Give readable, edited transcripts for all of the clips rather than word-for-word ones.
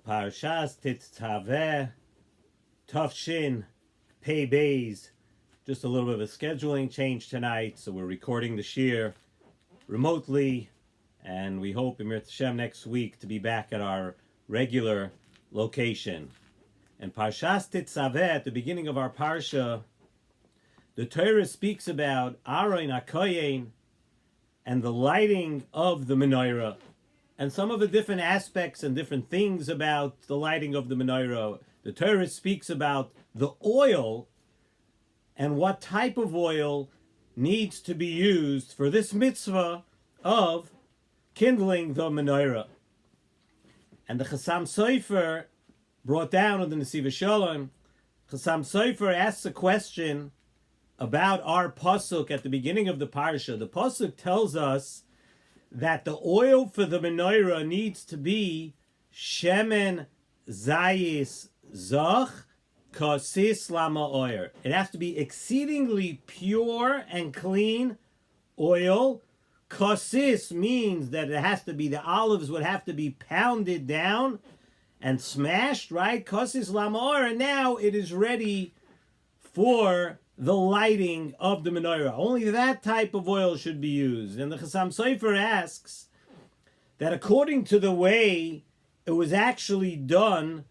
Parshas Tetzaveh, Tafshin, Pei Beis. Just a little bit of a scheduling change tonight, so we're recording the shir remotely, and we hope Emir Hashem next week to be back at our regular location. And Parshas Tetzaveh, at the beginning of our parsha, the Torah speaks about Aron HaKohen and the lighting of the menorah, and some of the different aspects and different things about the lighting of the menorah. The Torah speaks about the oil and what type of oil needs to be used for this mitzvah of kindling the menorah. And the Chassam Sofer brought down on the Nesivos Shalom. Chassam Sofer asks a question about our pasuk at the beginning of the parsha. The pasuk tells us that the oil for the menorah needs to be shemen zayis zach kasis lama oyer. It has to be exceedingly pure and clean oil. Kasis means that it has to be, the olives would have to be pounded down and smashed, right? Kasis lama oyer, and now it is ready for the lighting of the menorah. Only that type of oil should be used. And the Chassam Sofer asks that according to the way it was actually done,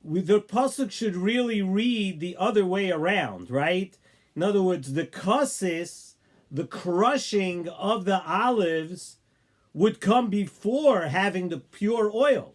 the pasuk should really read the other way around, right? In other words, the kasis, the crushing of the olives, would come before having the pure oil.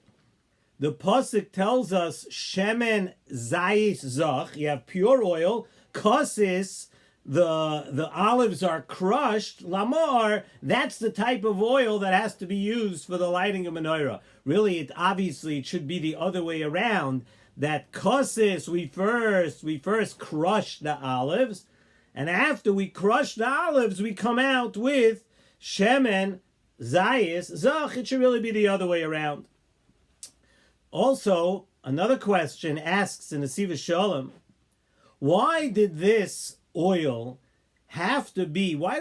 The pasuk tells us shemen zayis zach, you have pure oil. Kasis, the olives are crushed. Lamar, that's the type of oil that has to be used for the lighting of menorah. Really, it should be the other way around. That kasis, we first crush the olives, and after we crush the olives, we come out with shemen zayis zach. It should really be the other way around. Also, another question asks in the Nesivos Shalom, why did this oil have to be, why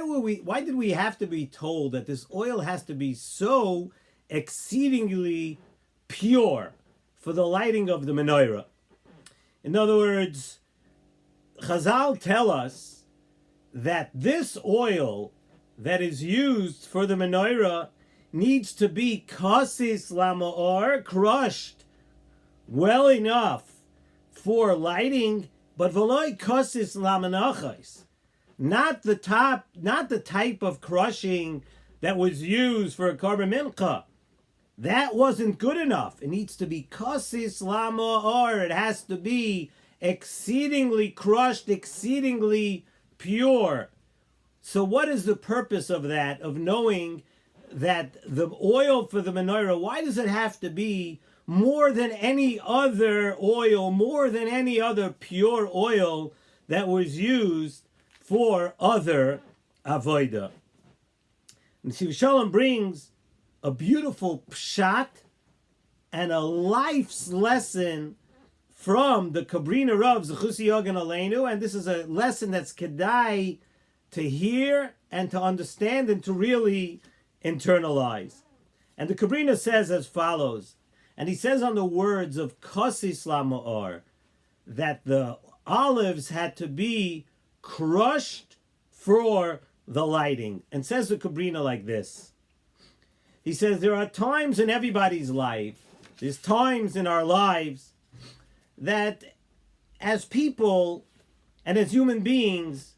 did we have to be told that this oil has to be so exceedingly pure for the lighting of the menorah? In other words, Chazal tell us that this oil that is used for the menorah needs to be kasis lama'or, crushed well enough for lighting, but v'loi kasis lamanachos, not the type of crushing that was used for a korban mincha. That wasn't good enough. It needs to be kasis lama'or. It has to be exceedingly crushed, exceedingly pure. So what is the purpose of that, of knowing that the oil for the menorah, why does it have to be more than any other oil, more than any other pure oil that was used for other avodah? Nesivos Shalom brings a beautiful pshat and a life's lesson from the Kabrina Rav Zechusi Yogan Aleinu, and this is a lesson that's kedai to hear and to understand and to really internalize. And the Kabrina says as follows, and he says on the words of kasis lama'or, that the olives had to be crushed for the lighting. And says the Kabrina like this. He says, there are times in everybody's life, there's times in our lives that as people and as human beings,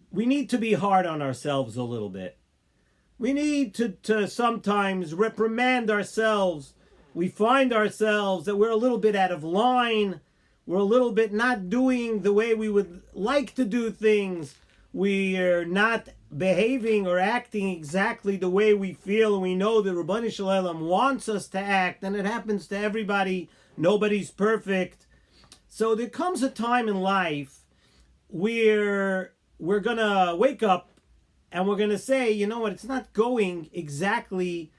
we need to be hard on ourselves a little bit. We need to sometimes reprimand ourselves. We find ourselves that we're a little bit out of line. We're a little bit not doing the way we would like to do things. We're not behaving or acting exactly the way we feel, and we know that Rabbanu Shalom wants us to act, and it happens to everybody. Nobody's perfect. So there comes a time in life where we're going to wake up and we're going to say, you know what, it's not going exactly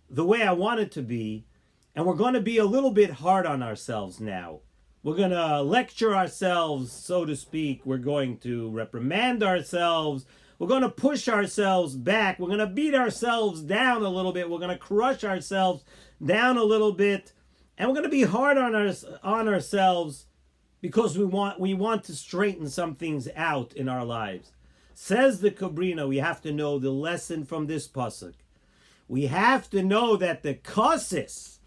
the way I want it to be. And we're going to be a little bit hard on ourselves now. We're going to lecture ourselves, so to speak. We're going to reprimand ourselves. We're going to push ourselves back. We're going to beat ourselves down a little bit. We're going to crush ourselves down a little bit. And we're going to be hard on ourselves because we want to straighten some things out in our lives. Says the Kabrina, we have to know the lesson from this pasuk. We have to know that the kasis,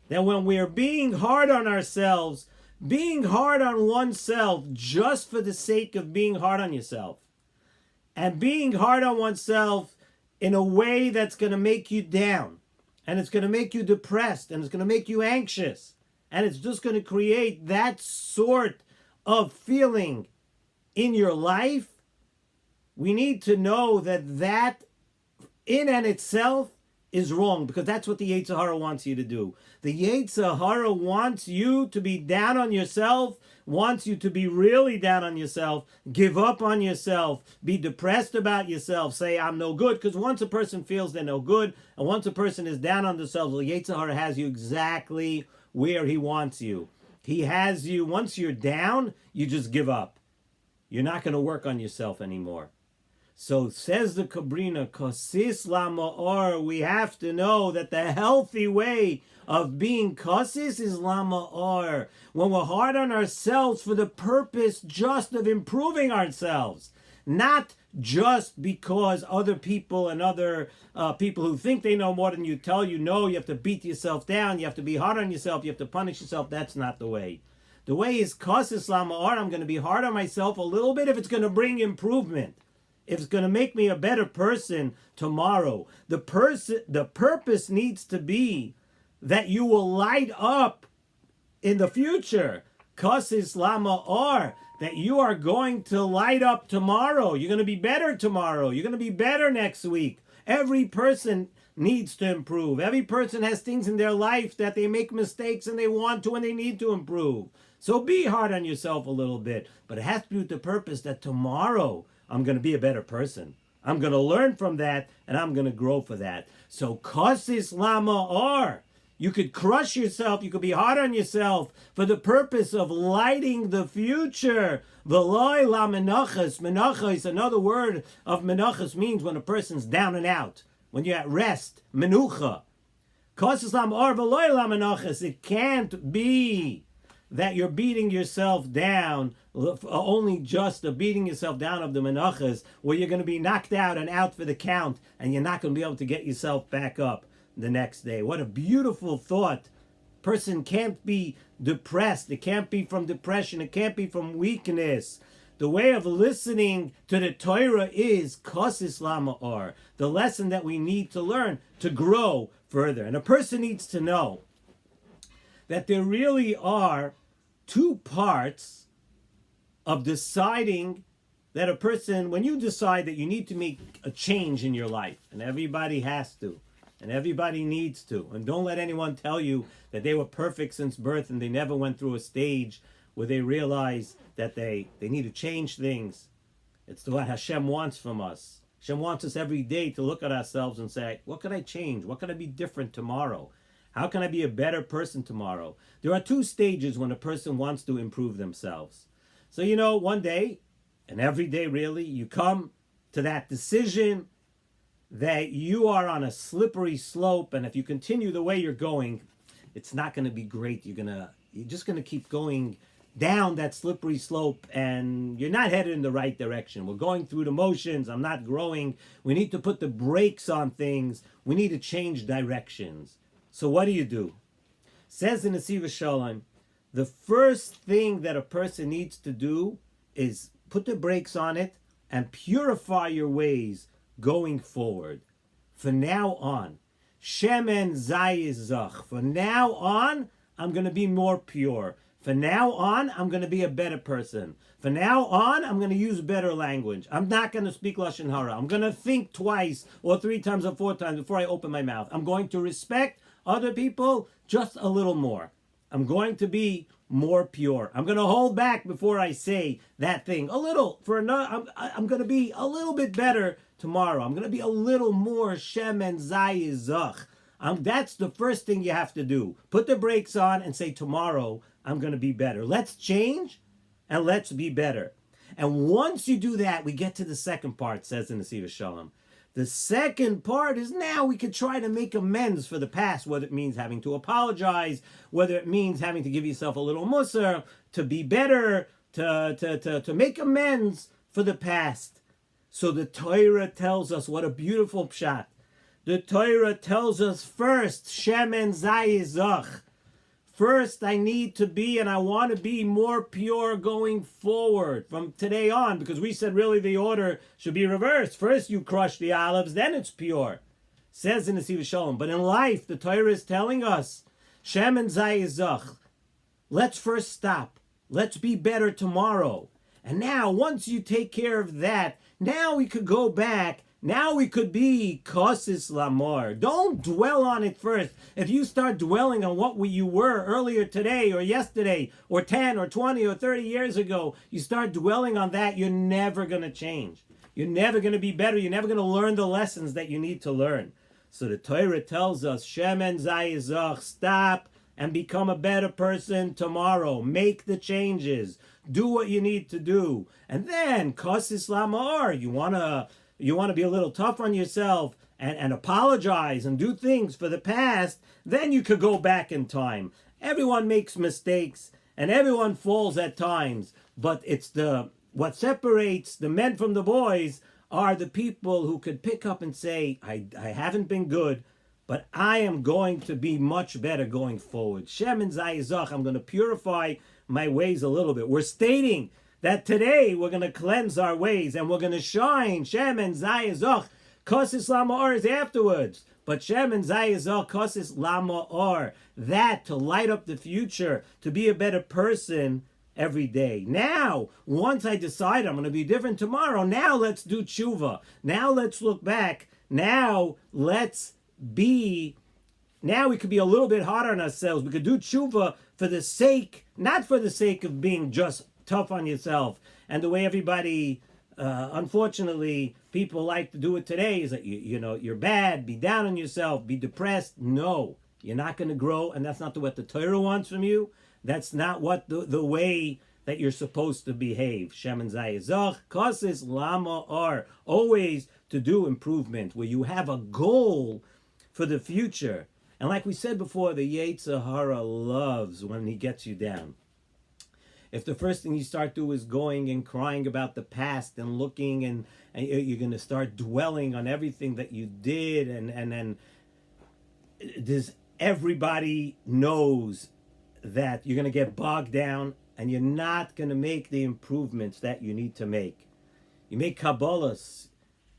that when we're being hard on ourselves, being hard on oneself just for the sake of being hard on yourself, and being hard on oneself in a way that's going to make you down, and it's going to make you depressed, and it's going to make you anxious, and it's just going to create that sort of feeling in your life, we need to know that in and itself is wrong, because that's what the Yetzer Hara wants you to do. The Yetzer Hara wants you to be down on yourself, wants you to be really down on yourself, give up on yourself, be depressed about yourself, say, I'm no good, because once a person feels they're no good, and once a person is down on themselves, the Yetzer Hara has you exactly where he wants you. He has you, once you're down, you just give up. You're not going to work on yourself anymore. So says the Kabrina, Kosis Lama'or, we have to know that the healthy way of being Kosis is Lama'or. When we're hard on ourselves for the purpose just of improving ourselves, not just because other people and other people who think they know more than you tell you no, you have to beat yourself down, you have to be hard on yourself, you have to punish yourself. That's not the way. The way is Kosis Lama'or, I'm going to be hard on myself a little bit if it's going to bring improvement. If it's going to make me a better person tomorrow. The purpose needs to be that you will light up in the future. Kosis Lama'or, that you are going to light up tomorrow. You're going to be better tomorrow. You're going to be better next week. Every person needs to improve. Every person has things in their life that they make mistakes and they want to and they need to improve. So be hard on yourself a little bit. But it has to be with the purpose that tomorrow I'm going to be a better person. I'm going to learn from that, and I'm going to grow for that. So, Kosis Lama'or. You could crush yourself. You could be hard on yourself for the purpose of lighting the future. V'loi la menachas. Menachas, another word of menachas, means when a person's down and out. When you're at rest. Menucha. Kosis Lama'or v'loi la menachas. It can't be that you're beating yourself down, only just the beating yourself down of the menachas, where you're going to be knocked out and out for the count, and you're not going to be able to get yourself back up the next day. What a beautiful thought. Person can't be depressed. It can't be from depression. It can't be from weakness. The way of listening to the Torah is Kosis Lama'or, the lesson that we need to learn to grow further. And a person needs to know that there really are two parts of deciding that a person, when you decide that you need to make a change in your life, and everybody has to, and everybody needs to, and don't let anyone tell you that they were perfect since birth and they never went through a stage where they realize that they need to change things. It's what Hashem wants from us. Hashem wants us every day to look at ourselves and say, what can I change? What can I be different tomorrow? How can I be a better person tomorrow? There are two stages when a person wants to improve themselves. So, one day, and every day really, you come to that decision that you are on a slippery slope, and if you continue the way you're going, it's not going to be great. You're just going to keep going down that slippery slope, and you're not headed in the right direction. We're going through the motions. I'm not growing. We need to put the brakes on things. We need to change directions. So what do? Says in Nesivos Shalom, the first thing that a person needs to do is put the brakes on it and purify your ways going forward. From now on, Shemen Zayizach. From now on, I'm going to be more pure. From now on, I'm going to be a better person. From now on, I'm going to use better language. I'm not going to speak Lashon Hara. I'm going to think twice or 3 times or 4 times before I open my mouth. I'm going to respect other people just a little more. I'm going to be more pure. I'm going to hold back before I say that thing. A little. I'm going to be a little bit better tomorrow. I'm going to be a little more Shem and Zayizach. That's the first thing you have to do. Put the brakes on and say, tomorrow I'm going to be better. Let's change and let's be better. And once you do that, we get to the second part, says in the Nesivos Shalom. The second part is now we could try to make amends for the past, whether it means having to apologize, whether it means having to give yourself a little musar, to be better, to make amends for the past. So the Torah tells us, what a beautiful pshat. The Torah tells us first, Shemen Zayizach. First, I need to be, and I want to be more pure going forward from today on, because we said really the order should be reversed. First, you crush the olives, then it's pure. Says in Nesivos Shalom. But in life, the Torah is telling us, Shemen Zayizach. Let's first stop. Let's be better tomorrow. And now, once you take care of that, now we could go back. Now we could be kosis lamor. Don't dwell on it first. If you start dwelling on what you were earlier today or yesterday or 10 or 20 or 30 years ago, you start dwelling on that, you're never going to change. You're never going to be better. You're never going to learn the lessons that you need to learn. So the Torah tells us, Shemen Zayizach, stop and become a better person tomorrow. Make the changes. Do what you need to do. And then, kosis lamor, you want to be a little tough on yourself and apologize and do things for the past, then you could go back in time. Everyone makes mistakes and everyone falls at times, but it's what separates the men from the boys are the people who could pick up and say, I haven't been good, but I am going to be much better going forward. Shemen Zayizach, I'm going to purify my ways a little bit. We're stating that today we're going to cleanse our ways and we're going to shine. Shemen Zayizach, kosis lamor is afterwards. But Shemen Zayizach, kosis lamor, that to light up the future, to be a better person every day. Now, once I decide I'm going to be different tomorrow, now let's do tshuva. Now let's look back. Now we could be a little bit harder on ourselves. We could do tshuva for the sake, not for the sake of being just tough on yourself. And the way everybody, unfortunately, people like to do it today is that, you're bad, be down on yourself, be depressed. No, you're not going to grow, and that's not what the Torah wants from you. That's not what the way that you're supposed to behave. Shemen Zayizach, kosis lamor, always to do improvement, where you have a goal for the future. And like we said before, the Yetzer Hara loves when he gets you down. If the first thing you start doing is going and crying about the past and looking and you're going to start dwelling on everything that you did, and then everybody knows that you're going to get bogged down and you're not going to make the improvements that you need to make. You make kabbalas,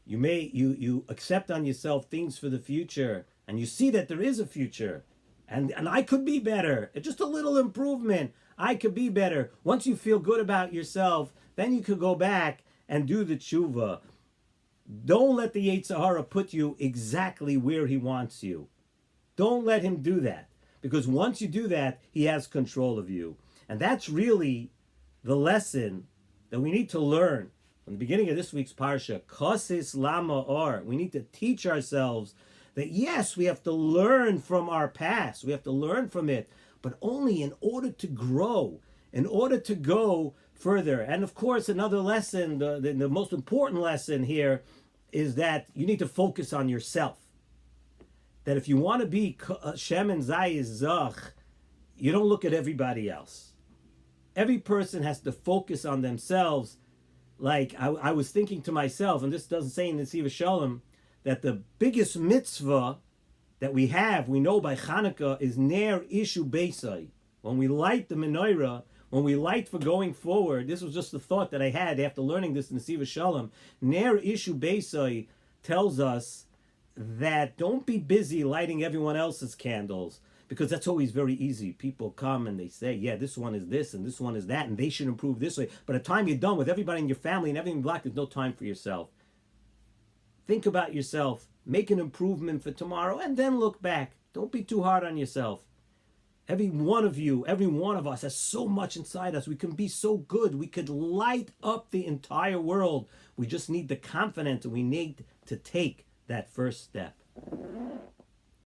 you accept on yourself things for the future, and you see that there is a future, and I could be better. It's just a little improvement. I could be better. Once you feel good about yourself, then you could go back and do the tshuva. Don't let the Yetzer Hara put you exactly where he wants you. Don't let him do that, because once you do that, he has control of you. And that's really the lesson that we need to learn from the beginning of this week's parsha. Kosis lamor. We need to teach ourselves that yes, we have to learn from our past. We have to learn from it, but only in order to grow, in order to go further. And of course, another lesson, the most important lesson here, is that you need to focus on yourself. That if you want to be Shemen Zayizach, you don't look at everybody else. Every person has to focus on themselves. Like I was thinking to myself, and this doesn't say in Nesivos Shalom, that the biggest mitzvah that we know by Chanukah is Ner Ishu Beisai. When we light the menorah, when we light for going forward, this was just the thought that I had after learning this in Nesivos Shalom. Ner Ishu Beisai tells us that don't be busy lighting everyone else's candles, because that's always very easy. People come and they say, yeah, this one is this and this one is that, and they should improve this way. But by the time you're done with everybody in your family and everything black, there's no time for yourself. Think about yourself, make an improvement for tomorrow, and then look back. Don't be too hard on yourself. Every one of you, every one of us has so much inside us. We can be so good. We could light up the entire world. We just need the confidence, and we need to take that first step.